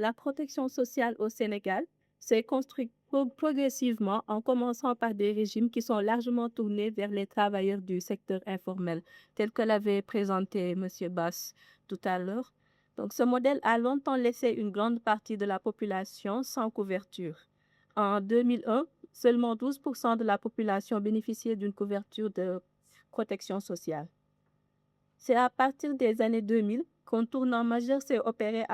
La protection sociale au Sénégal s'est construite progressivement en commençant par des régimes qui sont largement tournés vers les travailleurs du secteur informel, tel que l'avait présenté Monsieur Bass tout à l'heure. Donc, ce modèle a longtemps laissé une grande partie de la population sans couverture. En 2001, seulement 12% de la population bénéficiait d'une couverture de protection sociale. C'est à partir des années 2000 qu'un tournant majeur s'est opéré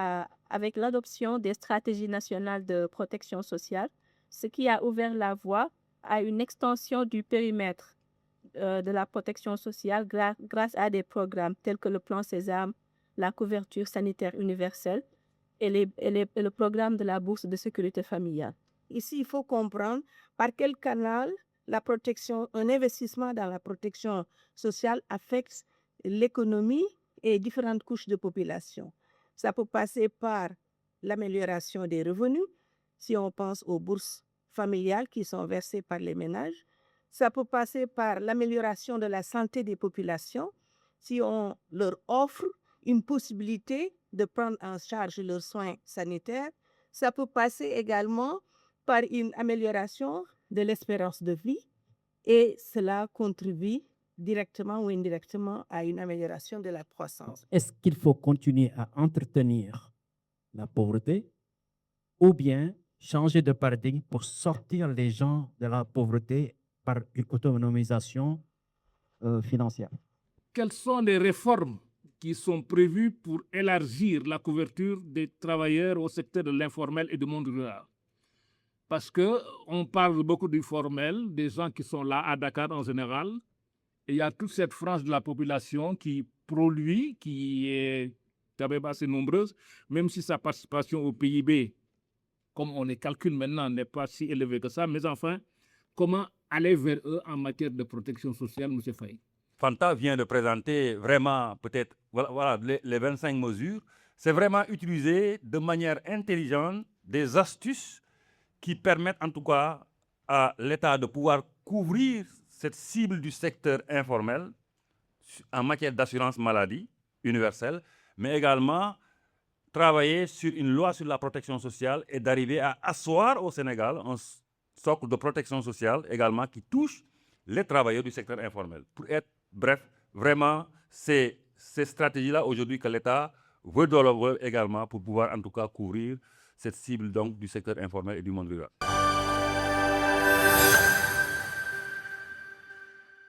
avec l'adoption des stratégies nationales de protection sociale, ce qui a ouvert la voie à une extension du périmètre de la protection sociale grâce à des programmes tels que le plan Sésame, la couverture sanitaire universelle et le programme de la bourse de sécurité familiale. Ici, il faut comprendre par quel canal un investissement dans la protection sociale affecte l'économie et différentes couches de population. Ça peut passer par l'amélioration des revenus, si on pense aux bourses familiales qui sont versées par les ménages. Ça peut passer par l'amélioration de la santé des populations, si on leur offre une possibilité de prendre en charge leurs soins sanitaires. Ça peut passer également par une amélioration de l'espérance de vie et cela contribue directement ou indirectement à une amélioration de la croissance. Est-ce qu'il faut continuer à entretenir la pauvreté ou bien changer de paradigme pour sortir les gens de la pauvreté par une autonomisation financière? Quelles sont les réformes qui sont prévues pour élargir la couverture des travailleurs au secteur de l'informel et du monde rural? Parce qu'on parle beaucoup du formel, des gens qui sont là à Dakar en général, et il y a toute cette frange de la population qui produit, qui est quand même assez nombreuse, même si sa participation au PIB, comme on les calcule maintenant, n'est pas si élevée que ça. Mais enfin, comment aller vers eux en matière de protection sociale, M. Faye? Fanta vient de présenter vraiment peut-être voilà, les 25 mesures. C'est vraiment utiliser de manière intelligente des astuces qui permettent en tout cas à l'État de pouvoir couvrir cette cible du secteur informel en matière d'assurance maladie universelle, mais également travailler sur une loi sur la protection sociale et d'arriver à asseoir au Sénégal un socle de protection sociale également qui touche les travailleurs du secteur informel. Pour être bref, vraiment, c'est ces stratégies-là aujourd'hui que l'État veut développer également pour pouvoir en tout cas couvrir cette cible donc, du secteur informel et du monde rural.